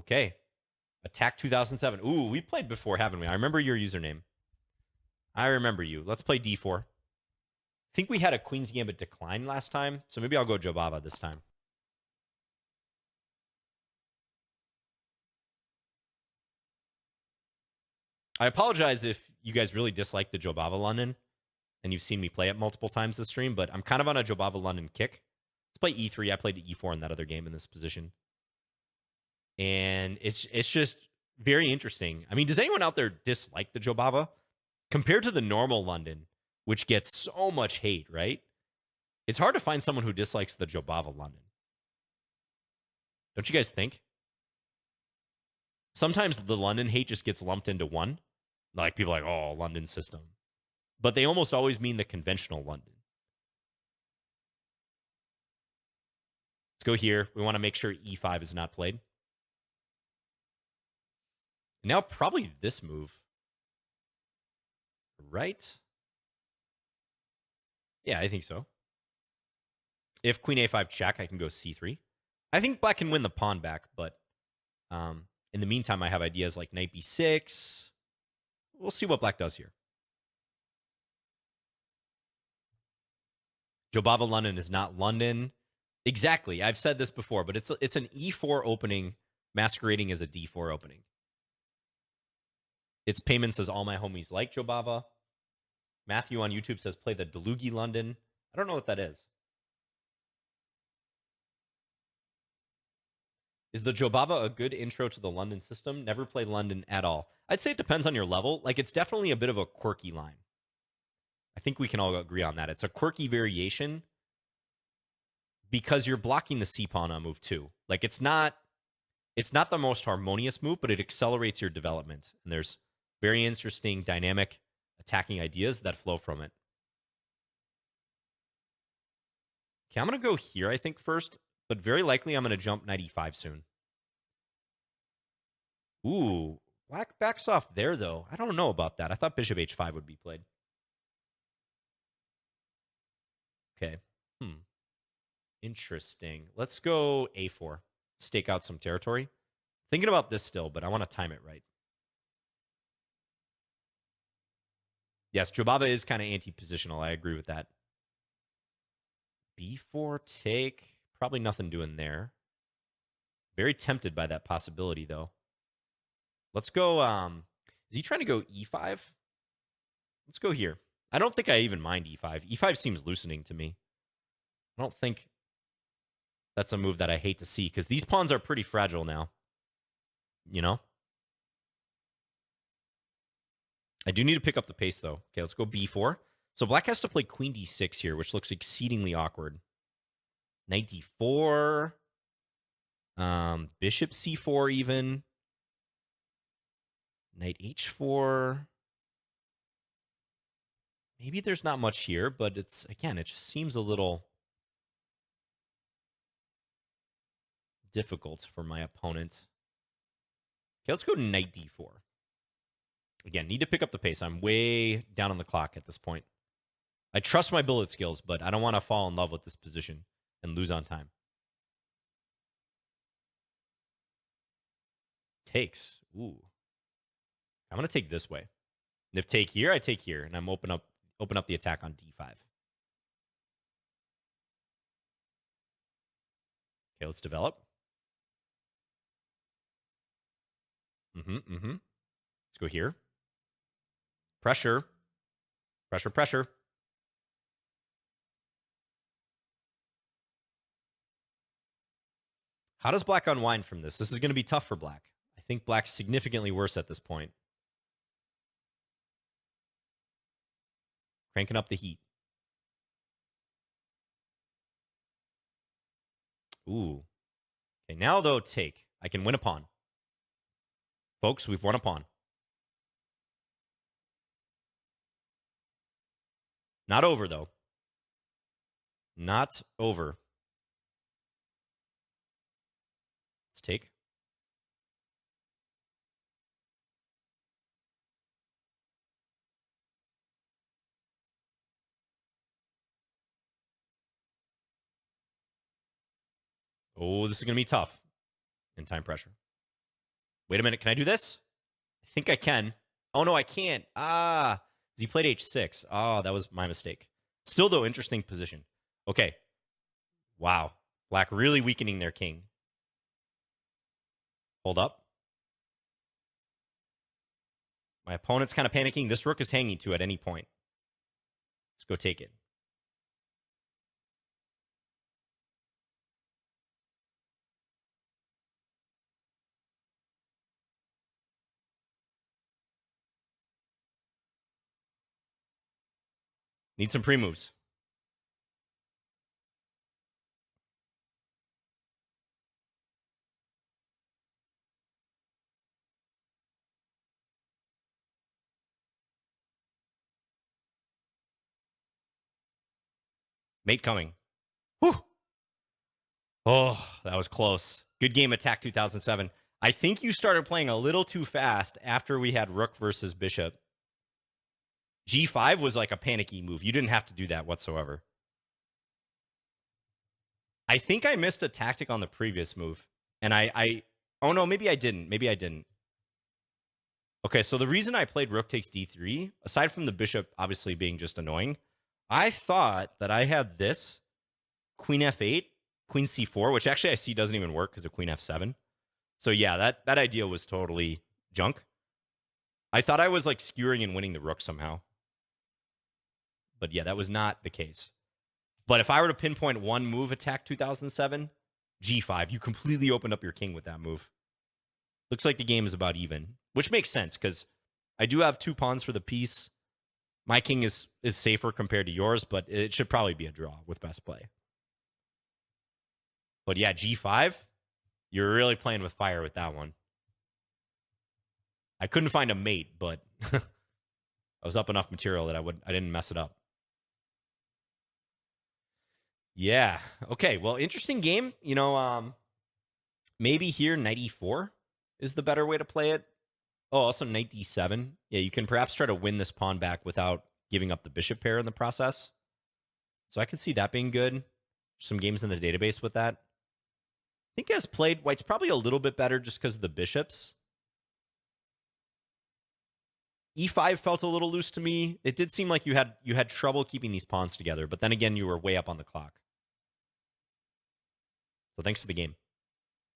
Okay. Attack 2007. Ooh, we played before, haven't we? I remember your username. I remember you. Let's play D4. I think we had a Queen's Gambit decline last time, so maybe I'll go Jobava this time. I apologize if you guys really dislike the Jobava London and you've seen me play it multiple times this stream, but I'm kind of on a Jobava London kick. Let's play E3. I played E4 in that other game in this position. And it's just very interesting. I mean, does anyone out there dislike the Jobava? Compared to the normal London, which gets so much hate, right? It's hard to find someone who dislikes the Jobava London. Don't you guys think? Sometimes the London hate just gets lumped into one. Like people are like, oh, London system. But they almost always mean the conventional London. Let's go here. We want to make sure E5 is not played. And now probably this move. Right? Yeah, I think so. If Queen A5 check, I can go C3. I think black can win the pawn back, but in the meantime, I have ideas like knight B6. We'll see what black does here. Jobava London is not London. Exactly. I've said this before, but it's an E4 opening masquerading as a D4 opening. Its payment says all my homies like Jobava. Matthew on YouTube says play the Delugi London. I don't know what that is. Is the Jobava a good intro to the London system? Never played London at all. I'd say it depends on your level. Like, it's definitely a bit of a quirky line. I think we can all agree on that. It's a quirky variation because you're blocking the C-pawn on move 2. Like, it's not the most harmonious move, but it accelerates your development. And there's very interesting dynamic attacking ideas that flow from it. Okay, I'm going to go here, I think, first, but very likely I'm going to jump knight e5 soon. Ooh, black backs off there, though. I don't know about that. I thought bishop h5 would be played. Okay. Interesting. Let's go a4. Stake out some territory. Thinking about this still, but I want to time it right. Yes, Jobava is kind of anti-positional. I agree with that. b4 take. Probably nothing doing there. Very tempted by that possibility, though. Let's go. Is he trying to go e5? Let's go here. I don't think I even mind e5. E5 seems loosening to me. I don't think that's a move that I hate to see because these pawns are pretty fragile now. You know? I do need to pick up the pace, though. Okay, let's go b4. So black has to play queen d6 here, which looks exceedingly awkward. Knight d4. Bishop c4 even. Knight h4. Maybe there's not much here, but it's, again, it just seems a little difficult for my opponent. Okay, let's go knight d4. Again, need to pick up the pace. I'm way down on the clock at this point. I trust my bullet skills, but I don't want to fall in love with this position and lose on time. Takes. Ooh. I'm going to take this way. And if take here, I take here, and I'm open up the attack on d5. Okay, let's develop. Let's go here. Pressure. Pressure, pressure. How does black unwind from this? This is going to be tough for black. I think black's significantly worse at this point. Cranking up the heat. Ooh. Okay, now, though, take. I can win a pawn. Folks, we've won a pawn. Not over, though. Not over. Let's take. Oh, this is going to be tough in time pressure. Wait a minute. Can I do this? I think I can. Oh, no, I can't. Ah, he played h6. Oh, that was my mistake. Still, though, interesting position. Okay. Wow. Black really weakening their king. Hold up. My opponent's kind of panicking. This rook is hanging too at any point. Let's go take it. Need some pre-moves. Mate coming. Whew. Oh, that was close. Good game, Attack 2007. I think you started playing a little too fast after we had rook versus bishop. G5 was like a panicky move. You didn't have to do that whatsoever. I think I missed a tactic on the previous move. And oh no, maybe I didn't. Maybe I didn't. Okay, so the reason I played rook takes d3, aside from the bishop obviously being just annoying, I thought that I had this queen f8, queen c4, which actually I see doesn't even work because of queen f7. So yeah, that idea was totally junk. I thought I was like skewering and winning the rook somehow. But yeah, that was not the case. But if I were to pinpoint one move Attack 2007, g5, you completely opened up your king with that move. Looks like the game is about even, which makes sense because I do have 2 pawns for the piece. My king is safer compared to yours, but it should probably be a draw with best play. But yeah, g5, you're really playing with fire with that one. I couldn't find a mate, but I was up enough material that I didn't mess it up. Yeah. Okay. Well, interesting game. You know, maybe here knight e4 is the better way to play it. Oh, also knight d7. Yeah, you can perhaps try to win this pawn back without giving up the bishop pair in the process. So I can see that being good. Some games in the database with that. I think as played, white's probably a little bit better just because of the bishops. E5 felt a little loose to me. It did seem like you had trouble keeping these pawns together, but then again, you were way up on the clock. So thanks for the game.